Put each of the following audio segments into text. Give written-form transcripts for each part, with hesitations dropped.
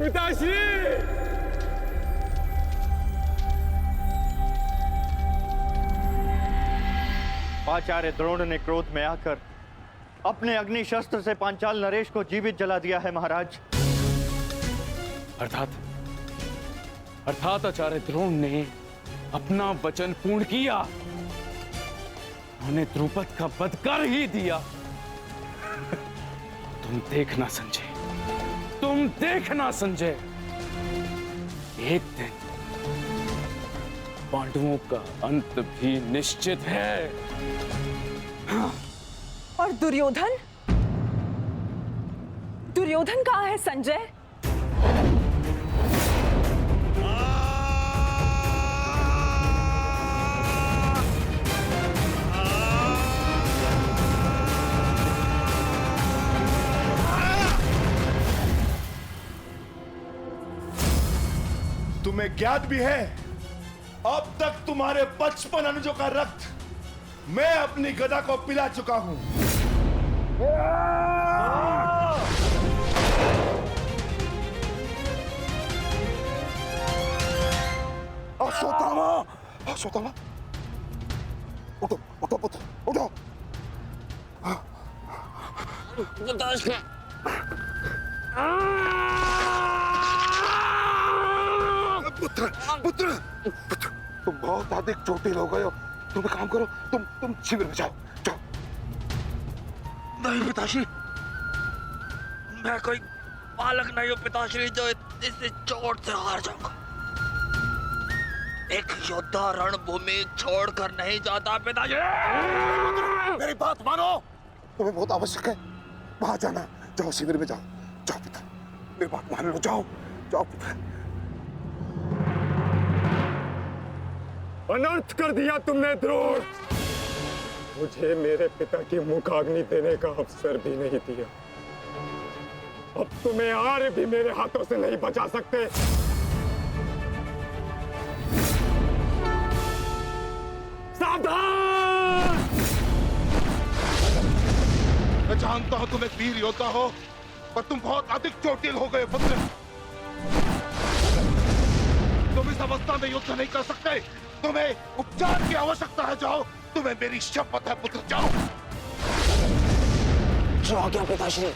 पिताश्री! आचार्य द्रोण ने क्रोध में आकर अपने अग्नि शस्त्र से पांचाल नरेश को जीवित जला दिया है महाराज। अर्थात आचार्य द्रोण ने अपना वचन पूर्ण किया। उन्होंने द्रुपद का वध कर ही दिया। तुम देखना संजय, एक दिन पांडवों का अंत भी निश्चित है। और दुर्योधन कहाँ है संजय? तुम्हें ज्ञात भी है, अब तक तुम्हारे 55 अनुजों का रक्त मैं अपनी गदा को पिला चुका हूं। अश्वत्थामा, उठो पुत्र, उठो। पुत्र, तुम बहुत अधिक चोटिल हो गए हो। तुम एक काम करो, तुम शिविर में जाओ। नहीं पिताश्री, मैं कोई बालक नहीं हूं पिताश्री जो इस चोट से हार जाऊंगा। एक योद्धा रणभूमि छोड़कर नहीं जाता पिताश्री। मेरी बात मानो, तुम्हें बहुत आवश्यक है वहां जाना। जाओ शिविर में जाओ पिता, मेरी बात मान लो। जाओ पिता। अनर्थ कर दिया तुमने द्रोण। मुझे मेरे पिता की मुखाग्नि देने का अवसर भी नहीं दिया। अब तुम्हें आर्य भी मेरे हाथों से नहीं बचा सकते। सावधान! मैं जानता हूं तुम एक वीर योद्धा हो, पर तुम बहुत अधिक चोटिल हो गए पुत्र। तुम इस अवस्था में युद्ध नहीं कर सकते। तुम्हें उपचार की आवश्यकता है। जाओ, तुम्हें मेरी शपथ है पुत्र, जाओ। जो आज्ञा पिताश्री।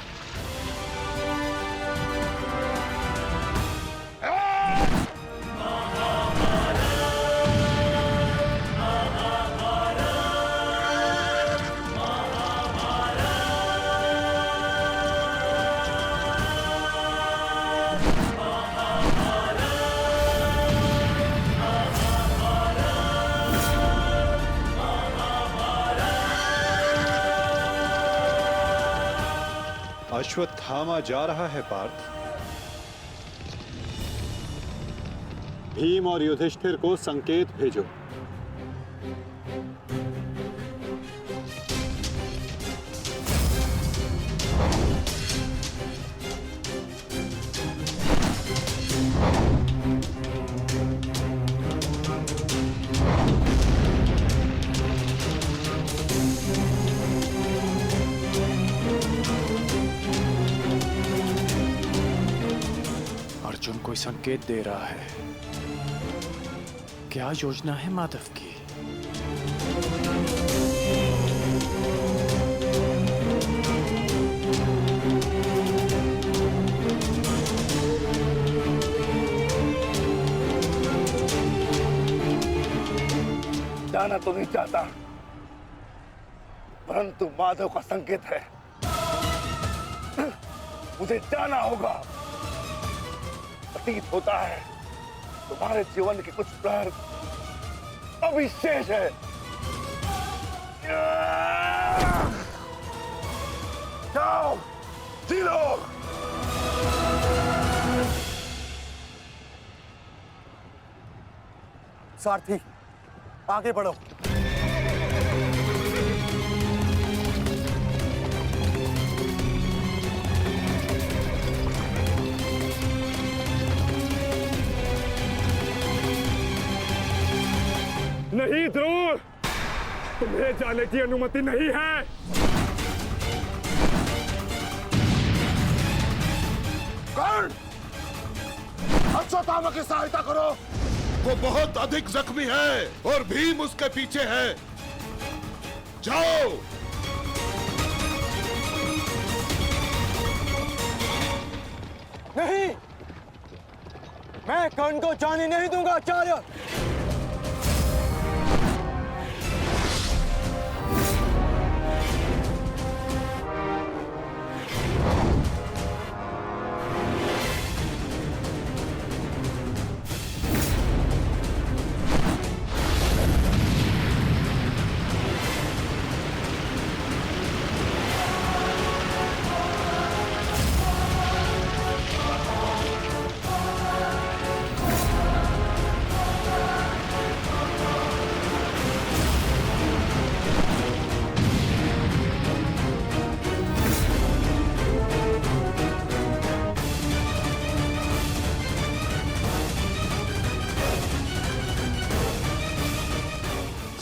अश्वत्थामा जा रहा है पार्थ। भीम और युधिष्ठिर को संकेत भेजो। अर्जुन कोई संकेत दे रहा है। क्या योजना है माधव की? जाना तो नहीं चाहता, परंतु माधव का संकेत है। मुझे जाना होगा। प्रतीत होता है तुम्हारे जीवन के कुछ प्रहर अभी शेष है। जाओ, जी लो। सारथी, आगे बढ़ो। नहीं द्रोण, तुम्हें जाने की अनुमति नहीं है। कर्ण, अश्वत्थामा की सहायता करो। वो बहुत अधिक जख्मी है और भीम उसके पीछे है। जाओ। नहीं, मैं कर्ण को जाने नहीं दूंगा आचार्य।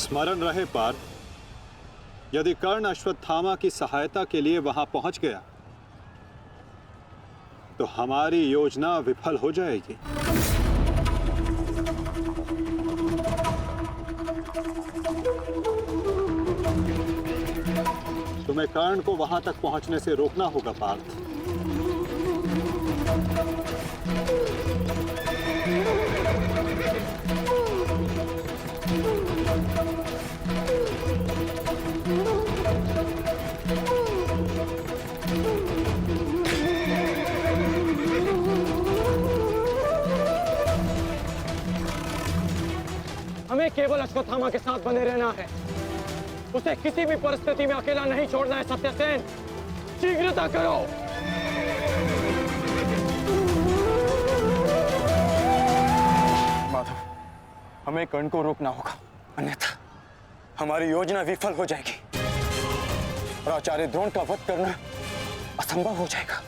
स्मरण रहे पार्थ, यदि कर्ण अश्वत्थामा की सहायता के लिए वहां पहुंच गया तो हमारी योजना विफल हो जाएगी। तुम्हें कर्ण को वहां तक पहुंचने से रोकना होगा पार्थ। हमें केवल अश्वत्थामा के साथ बने रहना है। उसे किसी भी परिस्थिति में अकेला नहीं छोड़ना है। सत्यसेन, शीघ्रता करो। माधव, हमें कर्ण को रोकना होगा, अन्यथा हमारी योजना विफल हो जाएगी और आचार्य द्रोण का वध करना असंभव हो जाएगा।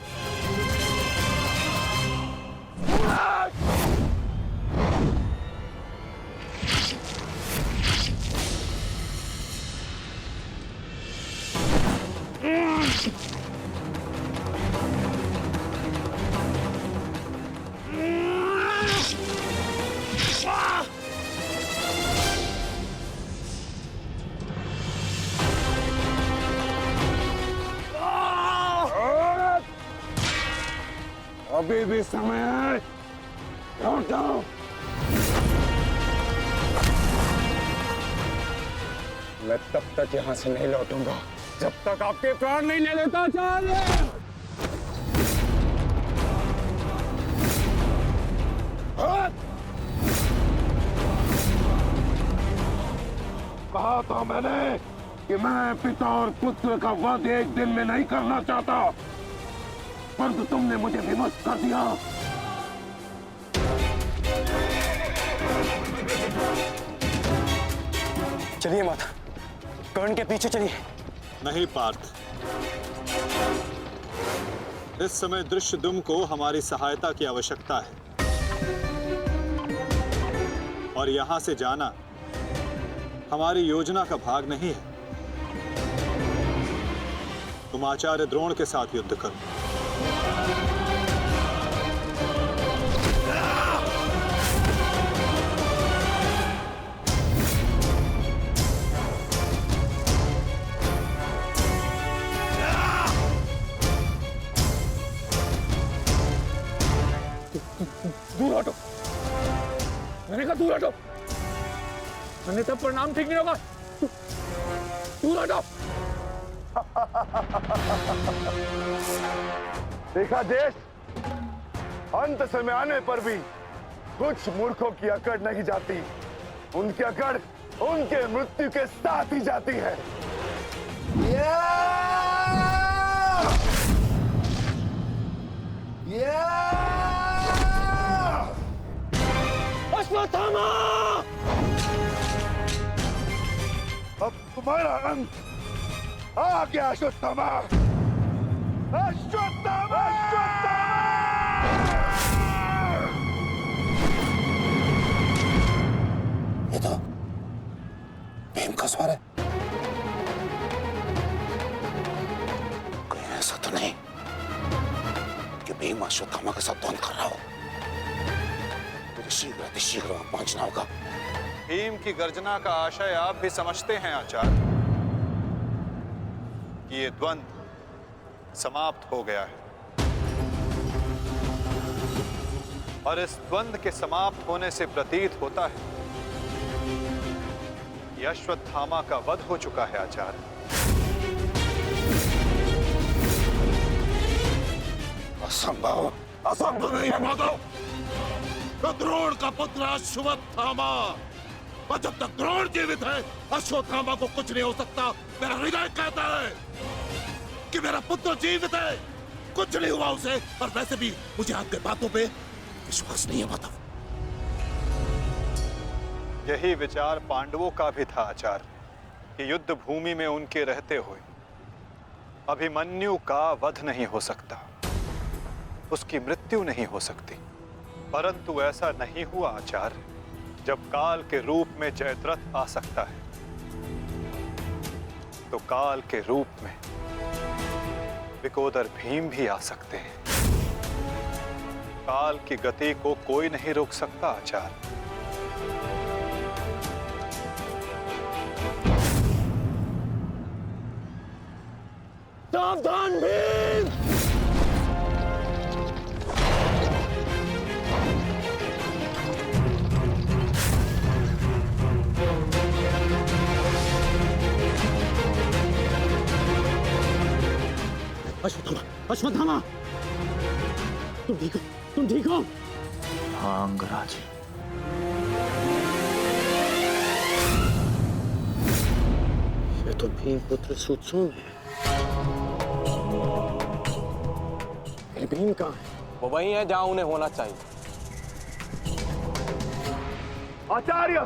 अभी भी समय है, लौट जाओ। मैं तब तक यहां से नहीं लौटूंगा जब तक आपके प्राण नहीं ले लेता आचार्य। कहा था मैंने कि मैं पिता और पुत्र का वध एक दिन में नहीं करना चाहता, परंतु तुमने मुझे विवश कर दिया। चलिए माता, कर्ण के पीछे चलिए। नहीं पार्थ, इस समय दृश्यद्युम्न को हमारी सहायता की आवश्यकता है और यहां से जाना हमारी योजना का भाग नहीं है। तुम आचार्य द्रोण के साथ युद्ध करो। दूर हटो, मैंने कहा दूर हटो, मैंने तब परिणाम ठीक नहीं होगा। दूर हटो। देखा देश, अंत समय आने पर भी कुछ मूर्खों की अकड़ नहीं जाती, उनकी अकड़ उनके मृत्यु के साथ ही जाती है। अश्वत्थामा! अब तुम्हारा अंत आ गया अश्वत्थामा। अश्वत्थामा! ये तो भीम का स्वर है। कहीं ऐसा तो नहीं कि भीम अश्वत्थामा के साथ द्वंद्व कर रहा हो। शीघ्र वहां पहुंचना होगा। भीम की गर्जना का आशय आप भी समझते हैं आचार्य कि ये द्वंद्व समाप्त हो गया है और इस द्वंद्व के समाप्त होने से प्रतीत होता है कि अश्वत्थामा का वध हो चुका है आचार्य। असंभव, असंभव नहीं है माधव। तो द्रोण का पुत्र अश्वत्थामा, और जब तक द्रोण जीवित है अश्वत्थामा को कुछ नहीं हो सकता। मेरा हृदय कहता है कि मेरा पुत्र जीवित है, कुछ नहीं हुआ उसे। और वैसे भी मुझे आपके बातों पे विश्वास नहीं है माधव। यही विचार पांडवों का भी था आचार्य कि युद्ध भूमि में उनके रहते हुए अभिमन्यु का वध नहीं हो सकता, उसकी मृत्यु नहीं हो सकती। परंतु ऐसा नहीं हुआ आचार्य। जब काल के रूप में जयद्रथ आ सकता है तो काल के रूप में विकोदर भीम भी आ सकते हैं। काल की गति को कोई नहीं रोक सकता आचार्य। सावधान भीम! अश्वत्थामा, अश्वत्थामा, तुम ठीक हो? तुम ठीक हो? हाँ अंगराज, ये तो भीम पुत्र सुत्सोम है। ये भीम कहाँ है? वो वही है जहां उन्हें होना चाहिए। आचार्य,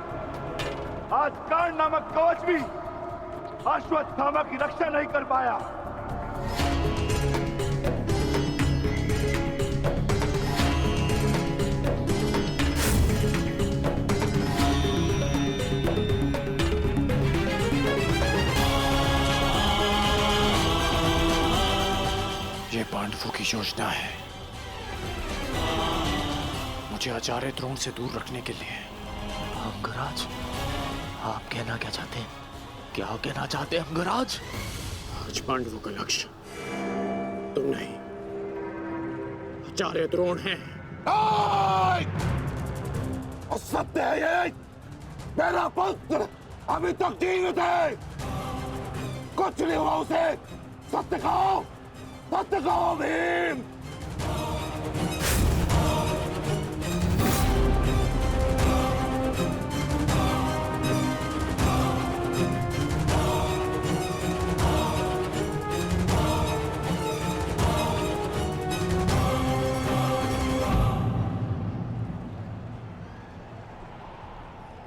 आज कर्ण नामक कवच भी अश्वत्थामा की रक्षा नहीं कर पाया। ये पांडवों की योजना है, मुझे आचार्य द्रोण से दूर रखने के लिए। अंगराज, आप कहना क्या चाहते हैं? क्या कहना चाहते हैं अंगराज? आज पांडवों का लक्ष्य तुम नहीं, आचार्य द्रोण है। और सत्य है ये, मेरा पुत्र अभी तक जीवित है, कुछ नहीं हुआ उसे। सत्य कहो, सत्य कहो भीम।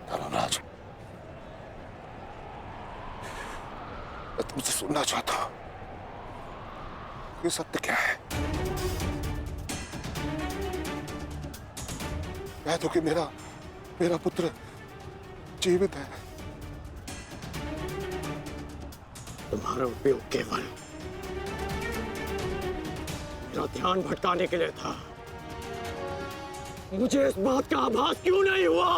धर्मराज, मैं तुमसे सुनना चाहता हूं, ये सत्य क्या है? कह दो कि मेरा पुत्र जीवित है। तुम्हारा उपयोग केवल मेरा ध्यान भटकाने के लिए था। मुझे इस बात का आभास क्यों नहीं हुआ?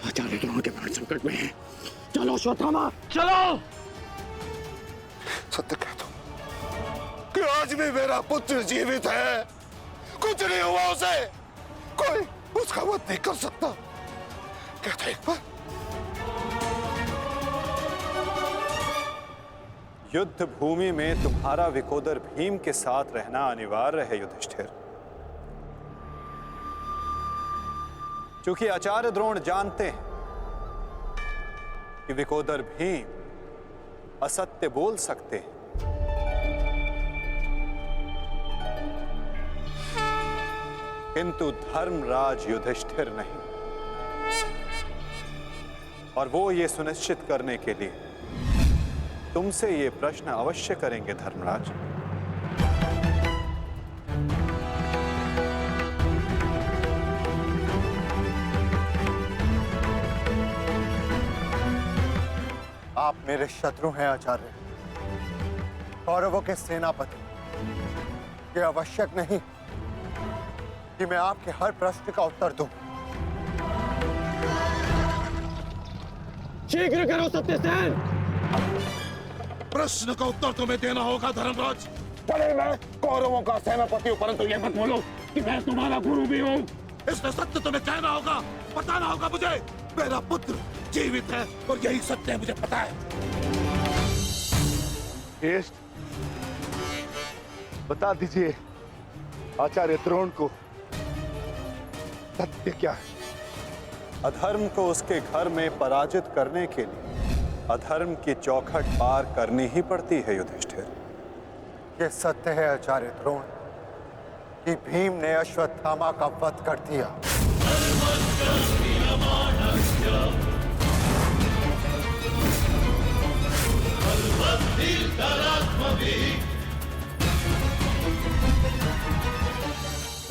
आचार्य द्रोण के प्राण संकट में है। चलो अश्वत्थामा, चलो। सत्य कह दो कि आज भी मेरा पुत्र जीवित है, कुछ नहीं हुआ उसे, कोई उसका वध नहीं कर सकता। कहता एक बार। युद्ध भूमि में तुम्हारा विकोदर भीम के साथ रहना अनिवार्य है युधिष्ठिर, क्योंकि आचार्य द्रोण जानते हैं कि विकोदर भीम असत्य बोल सकते हैं, किंतु धर्मराज युधिष्ठिर नहीं। और वो ये सुनिश्चित करने के लिए तुमसे ये प्रश्न अवश्य करेंगे धर्मराज। आप मेरे शत्रु हैं आचार्य, कौरवों के सेनापति। ये आवश्यक नहीं कि मैं आपके हर प्रश्न का उत्तर दूं। शीघ्र करो सत्यसेन। प्रश्न का उत्तर तुम्हें देना होगा धर्मराज। भले मैं कौरवों का सेनापति हूं, परंतु ये मत बोलो कि मैं तुम्हारा गुरु भी हूं। इसमें सत्य तुम्हें कहना होगा, बताना होगा मुझे। मेरा पुत्र जीवित है और यही सत्य है, मुझे पता है। श्रेष्ठ, बता दीजिए आचार्य द्रोण को सत्य क्या है? अधर्म को उसके घर में पराजित करने के लिए अधर्म की चौखट पार करनी ही पड़ती है युधिष्ठिर। ये सत्य है आचार्य द्रोण कि भीम ने अश्वत्थामा का वध कर दिया।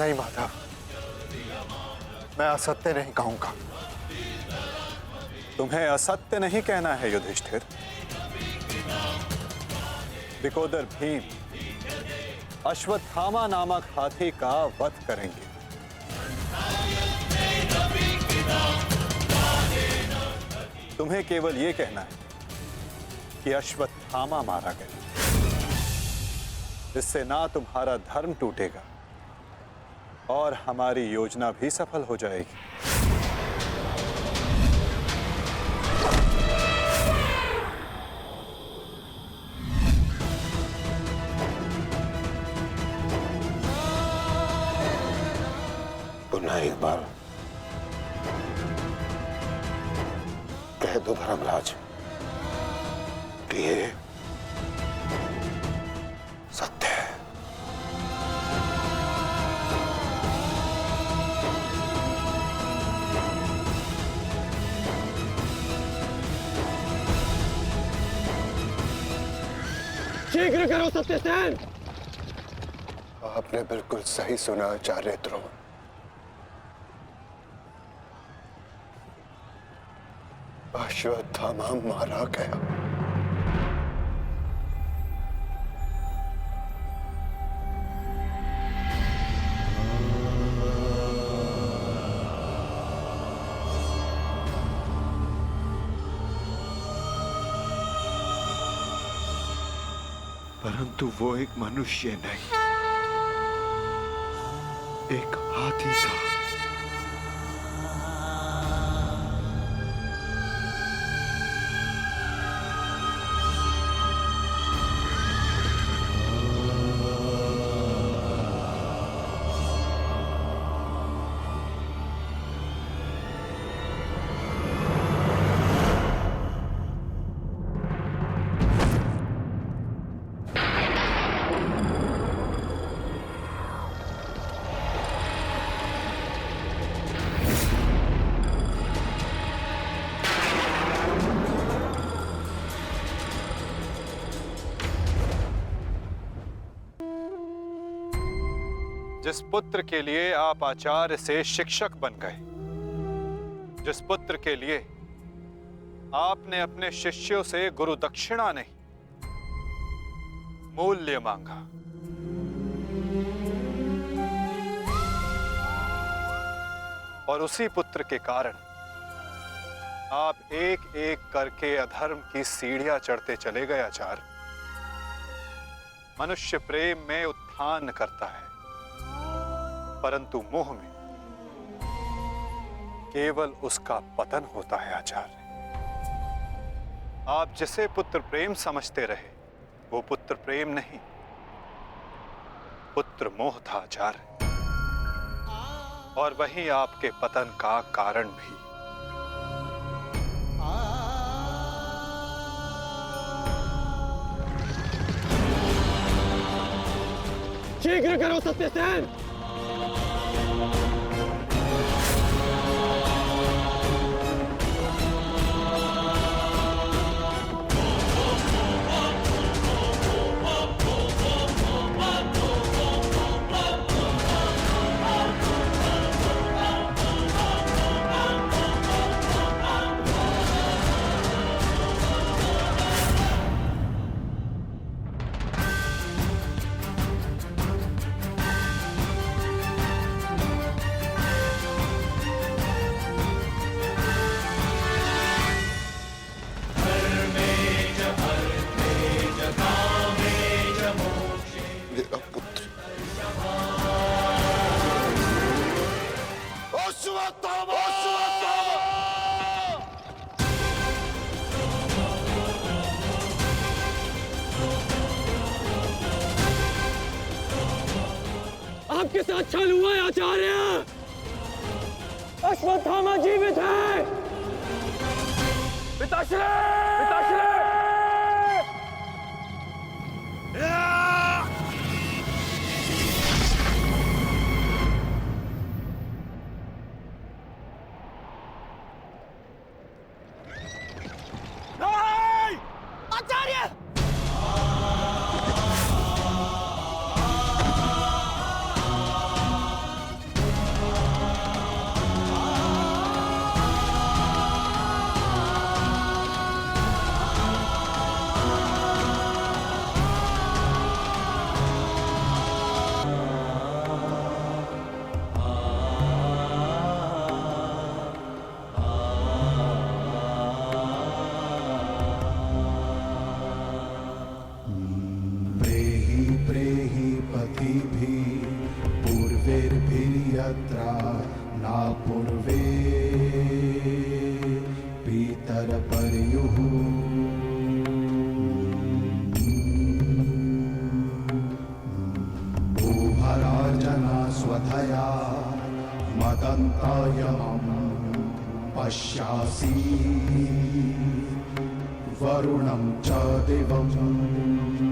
नहीं माधव, मैं असत्य नहीं कहूंगा। तुम्हें असत्य नहीं कहना है युधिष्ठिर। विकोदर भीम अश्वत्थामा नामक हाथी का वध करेंगे। तुम्हें केवल यह कहना है कि अश्वत्थामा मारा गया। इससे ना तुम्हारा धर्म टूटेगा और हमारी योजना भी सफल हो जाएगी। पुनः एक बार कह दो धर्मराज कि ये सत्य है। शीघ्र करो सत्यसेन। आपने बिल्कुल सही सुना आचार्य द्रोण। अश्वत्थामा मारा गया। परंतु वो एक मनुष्य नहीं, एक हाथी था। जिस पुत्र के लिए आप आचार्य से शिक्षक बन गए, जिस पुत्र के लिए आपने अपने शिष्यों से गुरु दक्षिणा नहीं मूल्य मांगा, और उसी पुत्र के कारण आप एक एक करके अधर्म की सीढ़ियां चढ़ते चले गए आचार्य। मनुष्य प्रेम में उत्थान करता है, परंतु मोह में केवल उसका पतन होता है आचार्य। आप जिसे पुत्र प्रेम समझते रहे, वो पुत्र प्रेम नहीं, पुत्र मोह था आचार्य, और वही आपके पतन का कारण भी। शीघ्र करो सत्यसेन। आपके साथ छल हुआ है आचार्य। अश्वत्थामा जीवित है। पिताश्री! पिताश्री! आचार्य! पूर्वेर्भिर्यत्रा न पूर्वे पीतरपर्युः भूभरार्जना स्वधया मदन्तायमं पश्यासि वरुणं च दिवम्